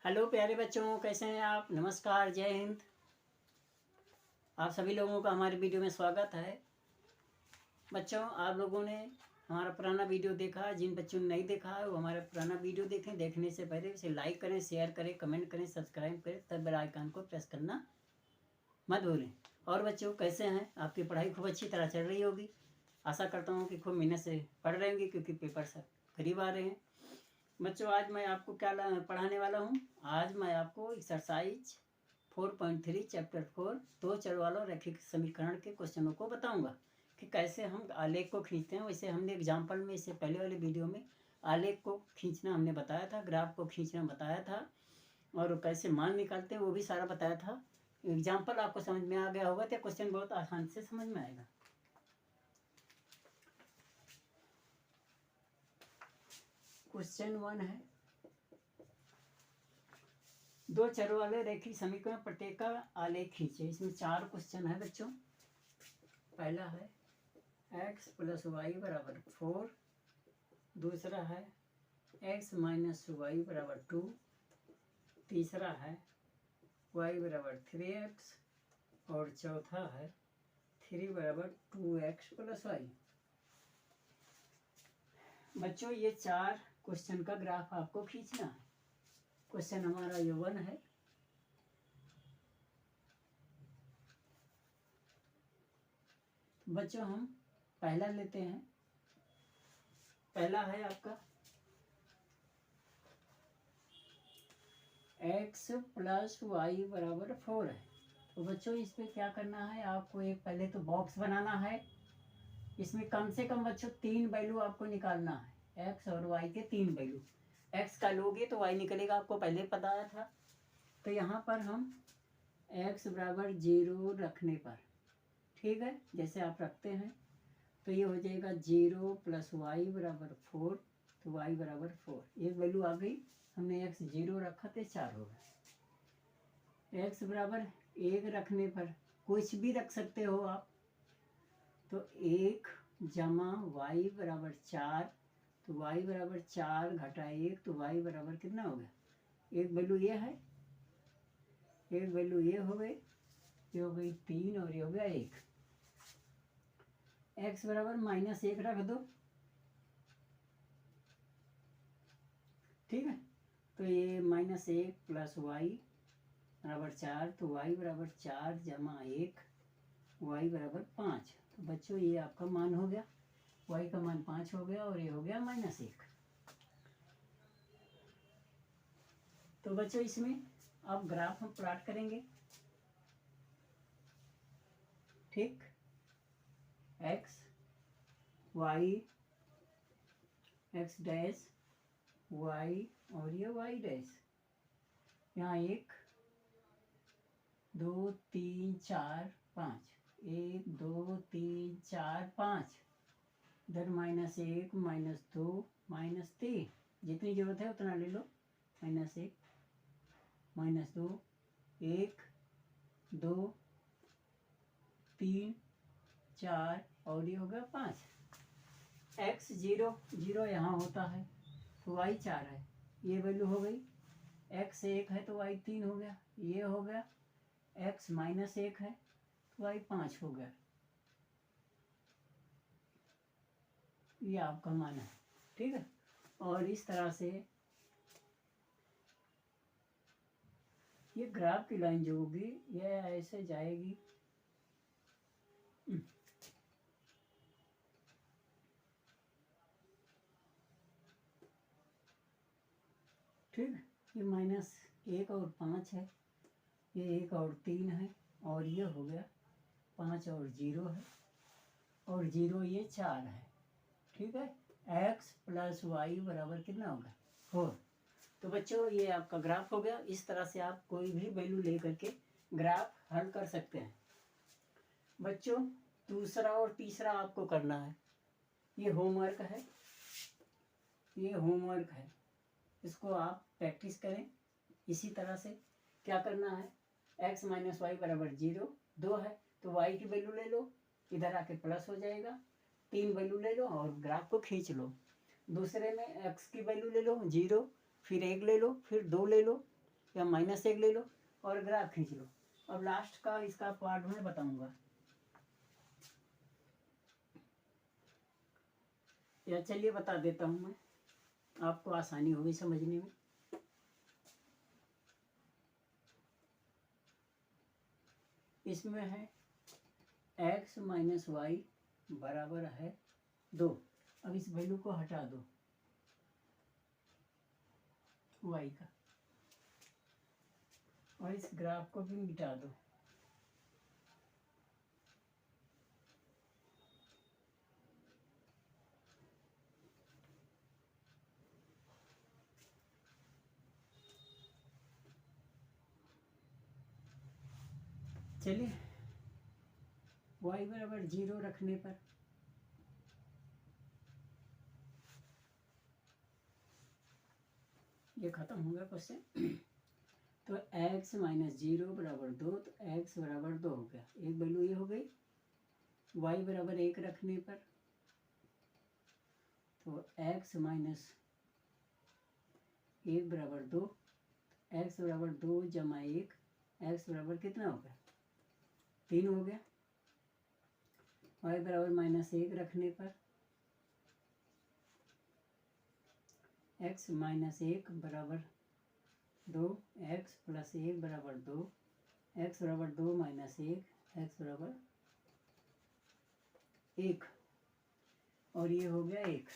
Hello प्यारे बच्चों, कैसे हैं आप। नमस्कार, जय हिंद। आप सभी लोगों का हमारे वीडियो में स्वागत है। बच्चों, आप लोगों ने हमारा पुराना वीडियो देखा। जिन बच्चों ने नहीं देखा है वो हमारा पुराना वीडियो देखें। देखने से पहले उसे लाइक करें, शेयर करें, कमेंट करें, सब्सक्राइब करें, तब बेल आइकन को प्रेस करना मत भूलें। और बच्चों, कैसे हैं? आपकी पढ़ाई खूब अच्छी तरह चल रही होगी। आशा करता हूँ कि खूब मेहनत से पढ़ रहे होंगे, क्योंकि पेपर सब करीब आ रहे हैं। बच्चों, आज मैं आपको क्या पढ़ाने वाला हूँ। आज मैं आपको एक्सरसाइज 4.3 चैप्टर 4 दो चर वालों रैखिक समीकरण के क्वेश्चनों को बताऊंगा कि कैसे हम आलेख को खींचते हैं। वैसे हमने एग्जाम्पल में, इससे पहले वाले वीडियो में आलेख को खींचना हमने बताया था, ग्राफ को खींचना बताया था, और कैसे मान निकालते हैं वो भी सारा बताया था। एग्जाम्पल आपको समझ में आ गया होगा तो क्वेश्चन बहुत आसान से समझ में आएगा। क्वेश्चन 1 है, दो चरों वाले रैखिक समीकरण प्रत्येक का आलेख खींचे। इसमें 4 क्वेश्चन है बच्चों। पहला है x + y = 4, दूसरा है x - y = 2, तीसरा है y = 3x, और चौथा है 3 = 2x + y। बच्चों, ये 4 क्वेश्चन का ग्राफ आपको खींचना है। क्वेश्चन हमारा ये 1 है। बच्चों, हम पहला लेते हैं। पहला है आपका x + y = 4 है। तो बच्चों, इस पर क्या करना है, आपको एक पहले तो बॉक्स बनाना है। इसमें कम से कम बच्चों 3 वैल्यू आपको निकालना है। x और y के 3 वैल्यू। x का लोगे तो y निकलेगा, आपको पहले पता आया था। तो यहाँ पर हम x = 0 रखने पर, ठीक है, जैसे आप रखते हैं तो ये हो जाएगा 0 + y = 4, तो y = 4। एक वैल्यू आ गई। हमने x 0 रखा तो 4 हो गया। x = 1 रखने पर कुछ भी रख सकते हो आप। तो 1 जमा y = 4, तो y = 4 घटा 1, तो y बराबर कितना हो गया। एक वैल्यू ये है, एक वैल्यू ये हो गई, ये हो गई 3, और ये हो गया 1। x = -1 रख दो, ठीक है। तो ये -1 + y = 4, तो y = 4 जमा 1, y = 5। तो बच्चों, ये आपका मान हो गया, y का मान 5 हो गया, और ये हो गया -1। तो बच्चों, इसमें अब ग्राफ हम प्लॉट करेंगे, ठीक। x y x dash y, और ये y डैश। यहाँ 1 2 3 4 5, 1 2 3 4 5, इधर -1 -2 -3, जितनी जरूरत है उतना ले लो। -1 -2, 1 2 3 4, और ये हो गया 5। x 0 0 यहाँ होता है, तो y 4 है, ये वैल्यू हो गई। x 1 है तो y 3 हो गया, ये हो गया। x -1 है तो y 5 हो गया। ये आपका मान है, ठीक है। और इस तरह से ये ग्राफ की लाइन जो होगी ये ऐसे जाएगी। ठीक है, ये -1 और 5 है, ये 1 और 3 है, और ये हो गया 5 और 0 है, और 0 ये 4 है, ठीक है। x + y बराबर कितना होगा 4। तो बच्चों, ये आपका ग्राफ हो गया। इस तरह से आप कोई भी वैल्यू ले करके ग्राफ हल कर सकते हैं। बच्चों, दूसरा और तीसरा आपको करना है। ये होमवर्क है, ये होमवर्क है, इसको आप प्रैक्टिस करें। इसी तरह से क्या करना है, x - y = 0, 2 है तो y की वैल्यू ले लो, इधर आके प्लस हो जाएगा। 3 वैल्यू ले लो और ग्राफ को खींच लो। दूसरे में x की वैल्यू ले लो 0, फिर 1 ले लो, फिर 2 ले लो, या -1 ले लो और ग्राफ खींच लो। अब लास्ट का इसका पार्ट मैं बताऊंगा, या चलिए बता देता हूँ मैं, आपको आसानी होगी समझने में। इसमें है x - y बराबर है 2। अब इस वैल्यू को हटा दो y का, और इस ग्राफ को भी मिटा दो। चलिए y बराबर 0 रखने पर ये खत्म हो गया क्वेश्चन। तो x - 0 बराबर 2, तो x बराबर 2 हो गया, एक वैल्यू ये हो गई। y बराबर 1 रखने पर तो x - 1 बराबर 2, x बराबर 2 जमा 1, x बराबर कितना हो गया 3 हो गया। y बराबर -1 रखने पर x - 1 बराबर 2, x + 1 बराबर 2, x बराबर 2 - 1, x बराबर 1, और ये हो गया 1।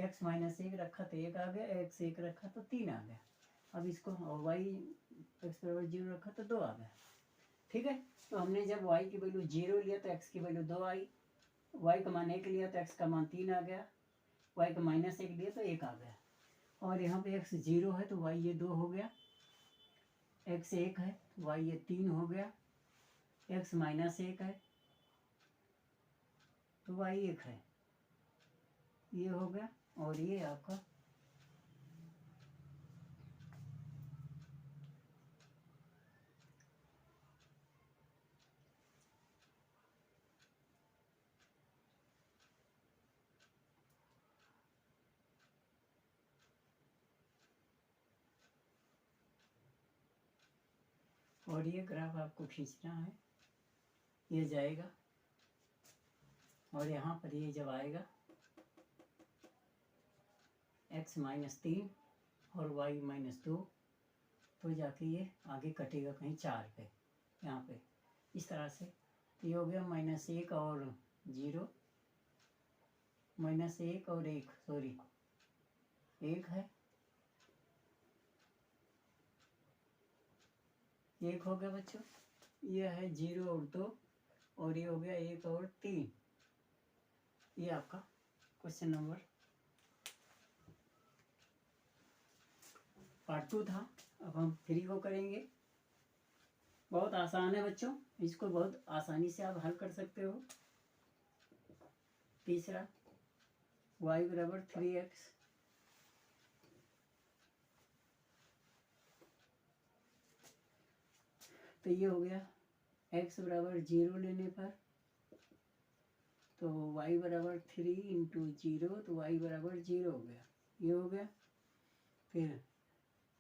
x - 1 रखा तो 1 आ गया, x 1 रखा तो 3 आ गया। अब इसको y x बराबर 0 रखा तो 2 आ गया। ठीक है, तो हमने जब y की वैल्यू 0 लिया तो x की वैल्यू 2 आई, y का मान 1 लिया तो x का मान 3 आ गया, y का -1 लिया तो 1 आ गया। और यहाँ पे x 0 है तो y ये 2 हो गया, x 1 है y ये 3 हो गया, x - 1 है तो y 1 है, ये हो गया। और ये आपका और ये ग्राफ आपको खींचना है, ये जाएगा और यहाँ पर ये जब आएगा x - 3 और y - 2, तो जाके ये आगे कटेगा कहीं 4 पे, यहाँ पे इस तरह से। ये हो गया -1 और 0, -1 और 1, सॉरी 1 है, 1 हो गया बच्चों। ये है 0 और 2, और ये हो गया 1 और 3। ये आपका क्वेश्चन नंबर पार्ट 2 था। अब हम 3 को करेंगे। बहुत आसान है बच्चों, इसको बहुत आसानी से आप हल कर सकते हो। तीसरा y बराबर 3x, तो ये हो गया x बराबर 0 लेने पर तो y बराबर 3 × 0, तो y बराबर 0 हो गया, ये हो गया। फिर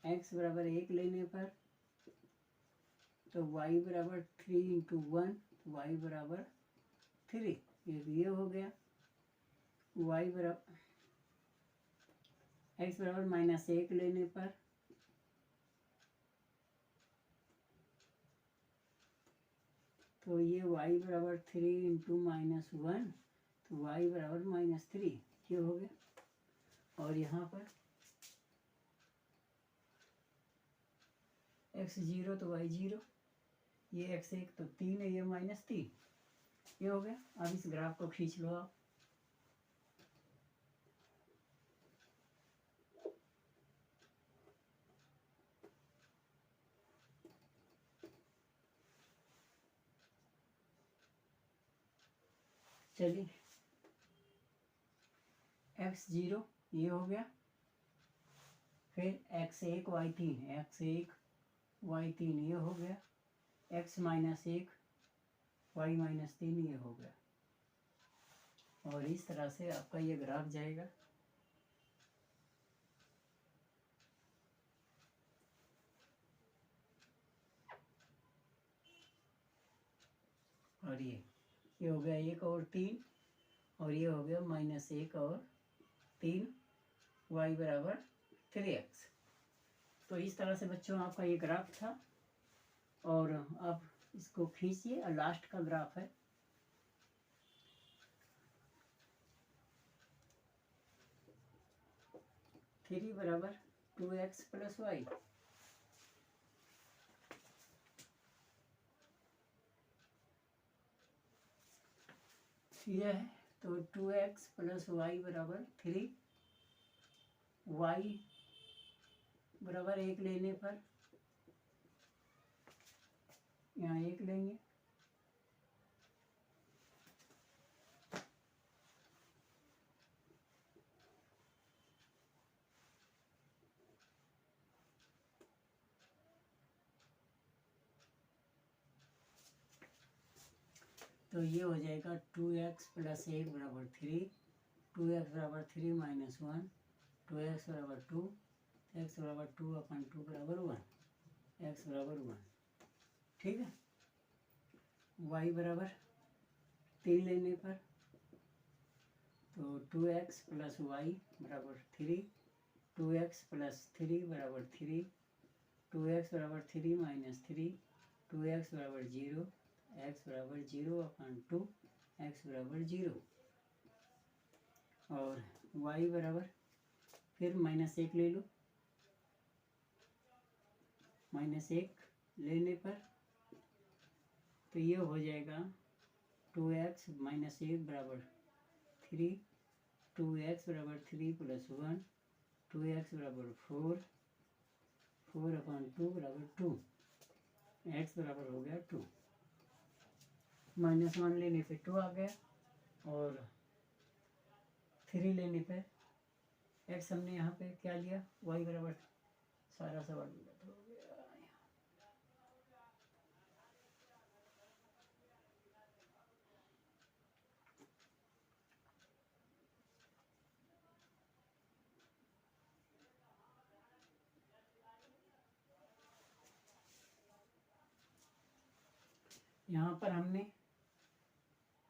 x बराबर 1 लेने पर तो y बराबर 3 × 1, तो y बराबर 3, ये हो गया। y बराबर x बराबर -1 लेने पर तो ये y बराबर 3 × -1, तो y बराबर -3, ये हो गया। और यहाँ पर x 0 तो y 0, ये x 1 तो 3 है, ये -3, ये हो गया। अब इस ग्राफ को खींच लो आप। चलिए x 0 ये हो गया, फिर x 1 y 3, x 1 y 3 ये हो गया, x - 1 y - 3 ये हो गया। और इस तरह से आपका ये ग्राफ जाएगा। और ये हो गया 1 और 3, और ये हो गया -1 और 3, y बराबर 3x। तो इस तरह से बच्चों आपका ये ग्राफ था, और अब इसको खींचिए और लास्ट का ग्राफ है। थ्री बराबर 2x + y। यह है तो 2x + y बराबर 3, y बराबर 1 लेने पर यहाँ 1 लेंगे, तो ये हो जाएगा 2x + 1 बराबर 3, 2x बराबर 3 - 1, 2x बराबर 2, x बराबर 2/2 बराबर 1, x बराबर 1। ठीक है, y बराबर 3 लेने पर तो 2x + y बराबर 3, 2x + 3 बराबर 3, 2x बराबर 3 - 3, 2x बराबर 0, x बराबर 0/2, x बराबर 0, और y बराबर फिर -1 ले लो, -1 लेने पर तो ये हो जाएगा 2x - 1 बराबर 3, 2x बराबर 3 + 1, 2x बराबर 4, 4/2 बराबर 2, x बराबर हो गया 2। -1 लेने पे 2 आ गया, और 3 लेने पे x हमने यहाँ पे क्या लिया, y बराबर सारा सवाल गलत हो गया। यहाँ पर हमने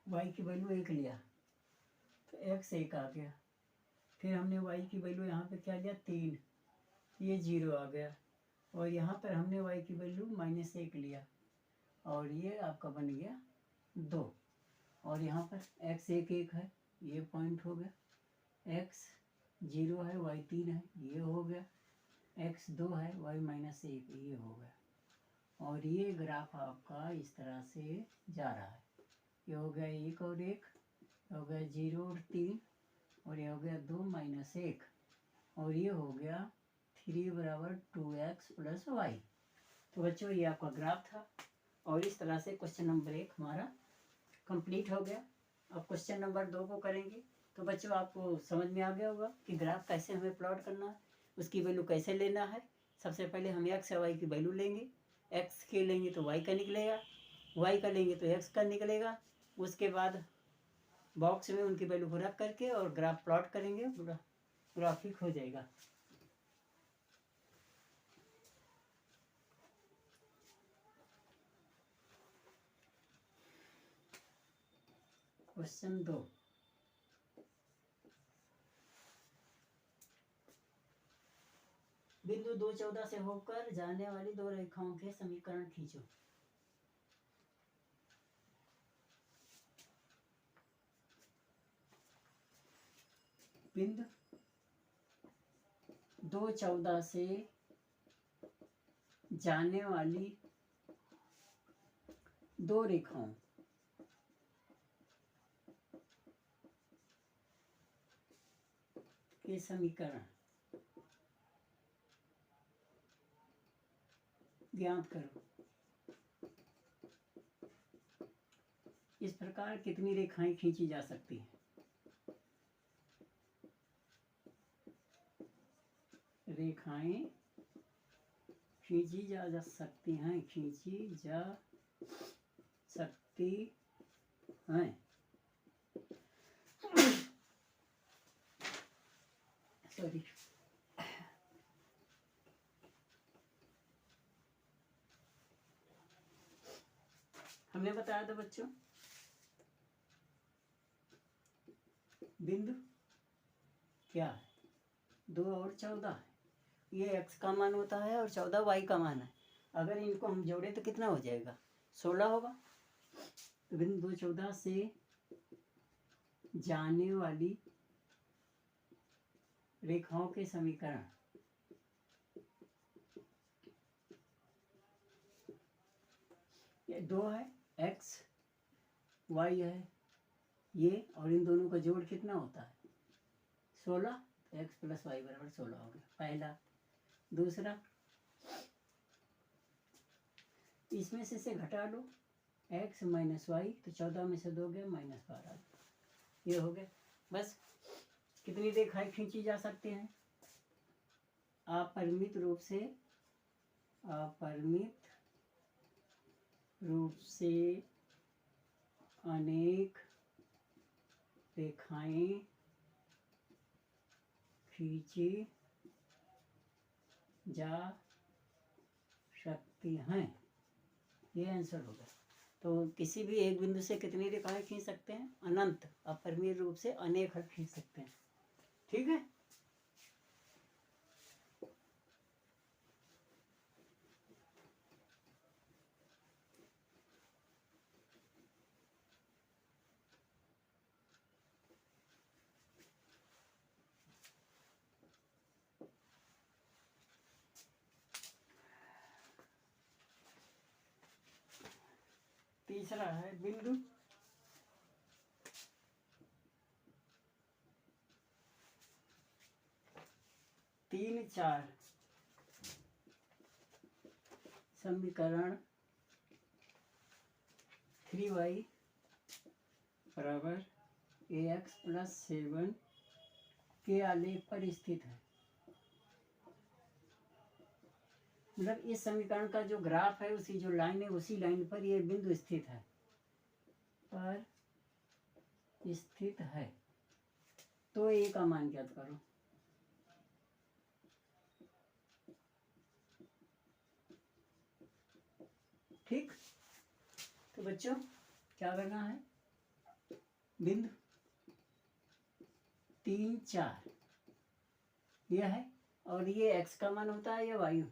y की वैल्यू 1 लिया तो x 1 आ गया, फिर हमने y की वैल्यू यहाँ पे क्या लिया 3, ये 0 आ गया, और यहाँ पर हमने y की वैल्यू -1 लिया और ये आपका बन गया 2, और यहाँ पर x 1 1 है, ये पॉइंट हो गया, x 0 है, y 3 है, ये हो गया, x 2 है, y -1, ये हो गया, और ये ग्राफ आपका इस तरह से जा रहा है। ये हो गया 1 और 1, हो गया 0 और 3, और ये हो गया 2 - 1, और ये हो गया 3 बराबर 2x + y। तो बच्चों ये आपका ग्राफ था, और इस तरह से क्वेश्चन नंबर 1 हमारा कंप्लीट हो गया। अब क्वेश्चन नंबर 2 को करेंगे। तो बच्चों आपको समझ में आ गया होगा कि ग्राफ कैसे हमें प्लॉट करना है, उसकी वैल्यू कैसे लेना है। सबसे पहले हम x या y की वैल्यू लेंगे, x के लेंगे तो y का निकलेगा, y का लेंगे तो x का निकलेगा। उसके बाद बॉक्स में उनकी वैल्यू को रख करके और ग्राफ प्लॉट करेंगे, ग्राफिक हो जाएगा। क्वेश्चन 2, बिंदु 2 14 से होकर जाने वाली दो रेखाओं के समीकरण खींचो। बिंदु 2 14 से जाने वाली दो रेखाओं के समीकरण ज्ञात करो। इस प्रकार कितनी रेखाएं खींची जा सकती हैं? रेखाएं खींची जा सकती हैं, खींची जा सकती हैं। सॉरी, हमने बताया था बच्चों बिंदु क्या है, 2 और 14 है। ये x का मान होता है और 14 y का मान है। अगर इनको हम जोड़े तो कितना हो जाएगा, 16 होगा। तो बिंदु 2 14 से जाने वाली रेखाओं के समीकरण, ये 2 है, x y है ये, और इन दोनों का जोड़ कितना होता है, 16। x प्लस वाई बराबर 16 हो गया पहला। दूसरा, इसमें से घटा लो x माइनस वाई, तो 14 में से 2 गया -12, ये हो गया। बस कितनी रेखाएं खींची जा सकती हैं, अपरिमित रूप से अनेक रेखाएं खींची जा सकती हैं, ये आंसर होगा। तो किसी भी एक बिंदु से कितनी रेखाएं खींच सकते हैं, अनंत। अपरिमित रूप से अनेक खींच सकते हैं, ठीक है। तीसरा है बिंदु 3 4 समीकरण 3y बराबर ax प्लस 7 के आलेख पर स्थित है। मतलब इस समीकरण का जो ग्राफ है, उसी जो लाइन है, उसी लाइन पर ये बिंदु स्थित है, तो ए का मान ज्ञात करो। ठीक, तो बच्चों क्या करना है, बिंदु 3 4 यह है, और ये x का मान होता है या y,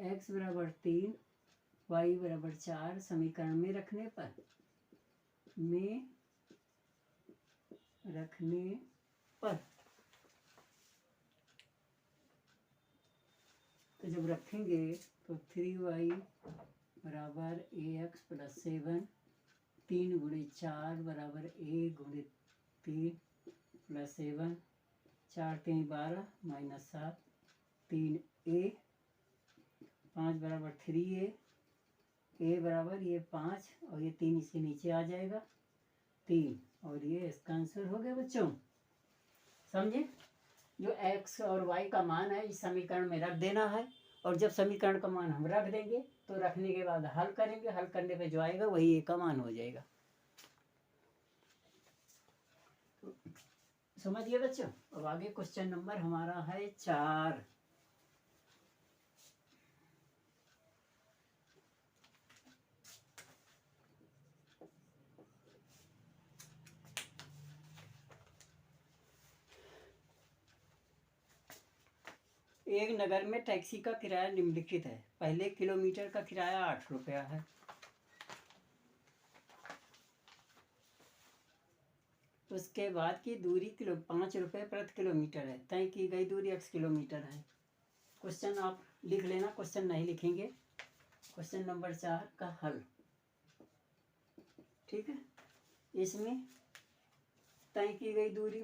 x बराबर 3 y बराबर 4 समीकरण में रखने पर तो जब रखेंगे तो 3y बराबर ax प्लस 7, 3 गुणे 4 बराबर a गुणे 3 प्लस 7, 4 3 12 माइनस 7, 3a, 5 बराबर 3a, a बराबर ये 5 और ये 3 इसके नीचे आ जाएगा 3, और ये इसका आंसर हो गया बच्चों। समझे, जो x और y का मान है इस समीकरण में रख देना है, और जब समीकरण का मान हम रख देंगे तो रखने के बाद हल करेंगे, हल करने पे जो आएगा वही a का मान हो जाएगा। समझिए बच्चों। अब आगे क्वेश्चन नंबर हमारा है 4। एक नगर में टैक्सी का किराया निम्नलिखित है। पहले किलोमीटर का किराया 8 रुपया है। उसके बाद की दूरी 5 रुपये प्रति किलोमीटर है। तय की गई दूरी x किलोमीटर है। क्वेश्चन आप लिख लेना, क्वेश्चन नहीं लिखेंगे। क्वेश्चन नंबर 4 का हल, ठीक है। इसमें तय की गई दूरी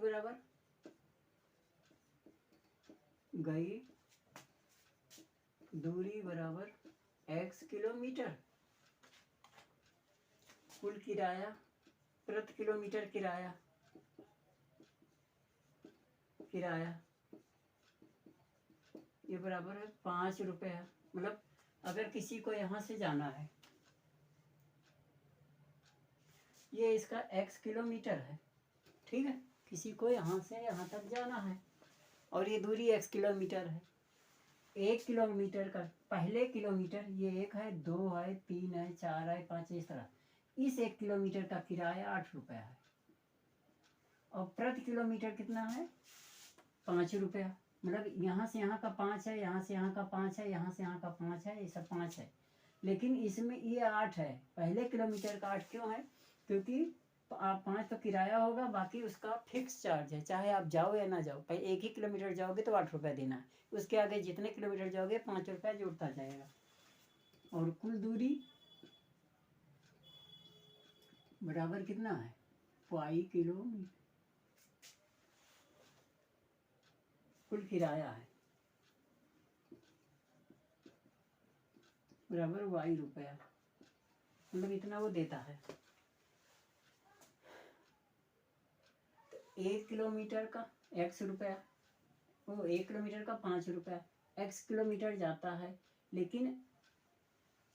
बराबर x किलोमीटर, कुल किराया प्रति किलोमीटर किराया ये बराबर है 5 रुपये। मतलब अगर किसी को यहाँ से जाना है, ये इसका x किलोमीटर है, ठीक है। किसी को यहाँ से यहाँ तक जाना है और ये दूरी x किलोमीटर है। 1 किलोमीटर का पहले किलोमीटर ये 1 है, 2 है, 3 है, 4 है, 5 है, इस तरह इस 1 किलोमीटर का किराया 8 रुपया है। और प्रति किलोमीटर कितना है 5 रुपया। मतलब यहाँ से यहाँ का 5 है, यहाँ से यहाँ का 5 है, यहाँ से यहाँ का 5 है, ये सब 5 है। लेकिन इसमें ये 8 है। पहले किलोमीटर का 8 क्यों है? क्योंकि 5 तो किराया होगा, बाकी उसका फिक्स चार्ज है, चाहे आप जाओ या ना जाओ। पहले 1 ही किलोमीटर जाओगे तो 8 रुपया देना है, उसके आगे जितने किलोमीटर जाओगे 5 रुपया जुड़ता जाएगा। और कुल दूरी बराबर कितना है पाई किलोमीटर, कुल किराया है बराबर वाई रुपया, मतलब इतना वो देता है। 1 किलोमीटर का x रुपया, वो 1 किलोमीटर का 5 रुपया, x किलोमीटर जाता है। लेकिन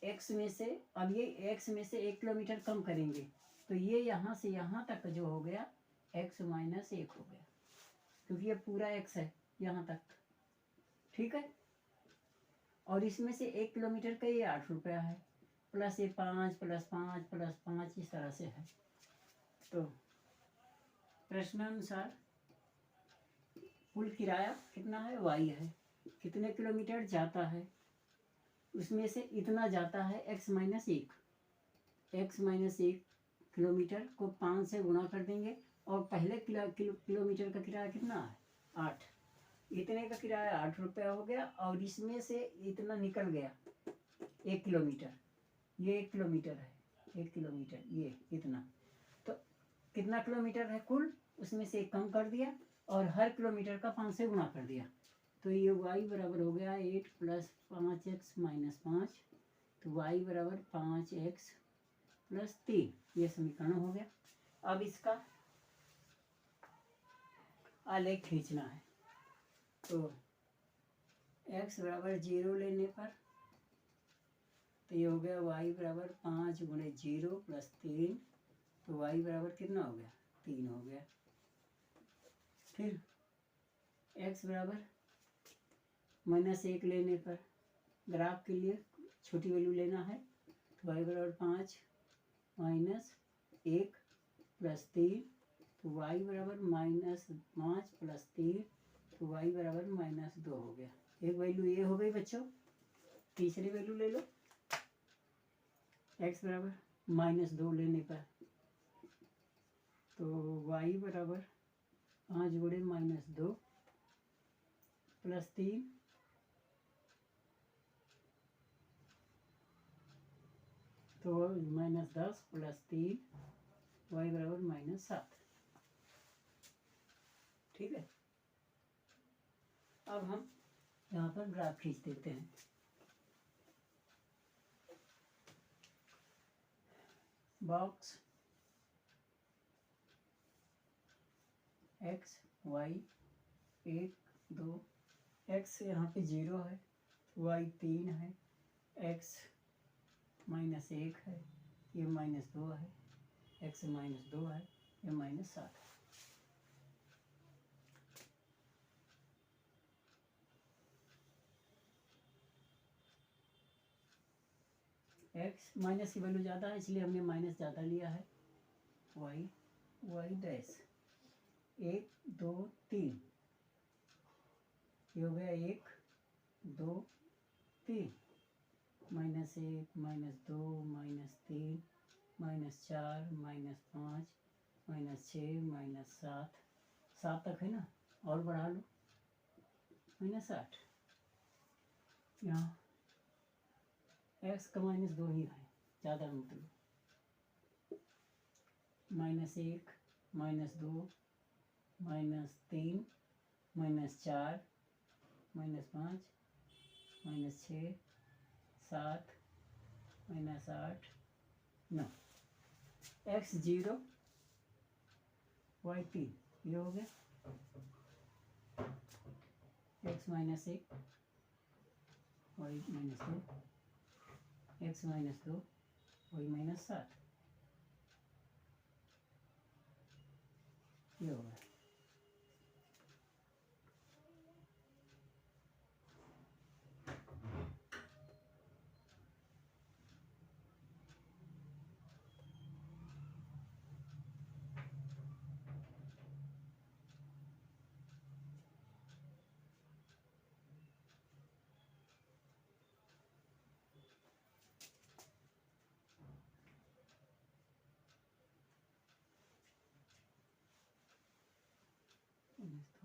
x में से, अब ये x में से 1 किलोमीटर कम करेंगे तो ये यहाँ से यहाँ तक जो हो गया x माइनस 1 हो गया, क्योंकि ये पूरा x है यहाँ तक, ठीक है। और इसमें से 1 किलोमीटर का ये 8 रुपया है, प्लस ये 5 प्लस 5 प्लस 5 इस तरह से है। तो प्रश्नानुसार कुल किराया कितना है वाई है, कितने किलोमीटर जाता है, उसमें से इतना जाता है x माइनस 1 किलोमीटर को 5 से गुणा कर देंगे। और पहले किलोमीटर का किराया कितना है 8, इतने का किराया 8 रुपया हो गया। और इसमें से इतना निकल गया 1 किलोमीटर, ये 1 किलोमीटर है, 1 किलोमीटर ये इतना, तो कितना किलोमीटर है कुल, उसमें से 1 कम कर दिया और हर किलोमीटर का 5 से गुणा कर दिया। तो ये y बराबर हो गया 8 प्लस 5x माइनस 5, तो y बराबर 5x प्लस 3, ये समीकरण हो गया। अब इसका आलेख खींचना है। तो x बराबर 0 लेने पर तो ये हो गया y बराबर 5 गुणे 0 प्लस 3, तो y बराबर कितना हो गया 3 हो गया। फिर x बराबर -1 लेने पर, ग्राफ के लिए छोटी वैल्यू लेना है, तो y बराबर 5 माइनस 1 प्लस 3, तो y बराबर -5 प्लस 3, तो y बराबर -2 हो गया। एक वैल्यू ये हो गई बच्चों। तीसरी वैल्यू ले लो, x बराबर -2 लेने पर, तो y बराबर 5 गुणे -2 प्लस 3, तो -10 प्लस 3, y बराबर -7, ठीक है। अब हम यहाँ पर ग्राफ खींच देते हैं। बॉक्स x y 1 2, x यहाँ पे 0 है, y 3 है, x -1 है, ये -2 है, x -2 है, ये -7 है। x माइनस की वैल्यू ज़्यादा है इसलिए हमने माइनस ज़्यादा लिया है। y डैश 1 2 3, ये हो गया 1 2 3, -1 -2 -3 -4 -5 -6 -7, 7 तक है ना, और बढ़ा लो -8। यहाँ x का -2 ही है, ज़्यादा मतलब -1 -2 -3 -4 -5 -6 7 -8 9, x 0 y 3, ये हो गया x -1 y -2, x -2 y -7, ये हो गया।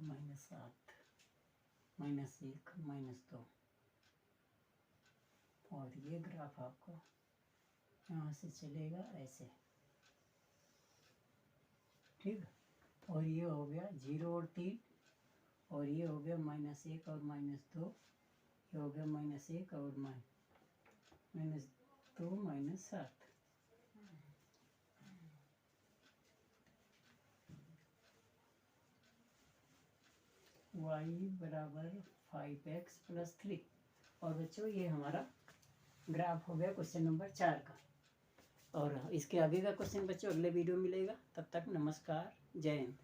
-7 -1 -2 और ये ग्राफ आपको यहाँ से चलेगा ऐसे, ठीक। और ये हो गया 0 और 3, और ये हो गया -1 और -2, ये हो गया -1 और -2 -7। y बराबर 5x + 3। और बच्चों ये हमारा ग्राफ हो गया क्वेश्चन नंबर 4 का। और इसके आगे का क्वेश्चन बच्चों अगले वीडियो में मिलेगा। तब तक नमस्कार, जय हिंद।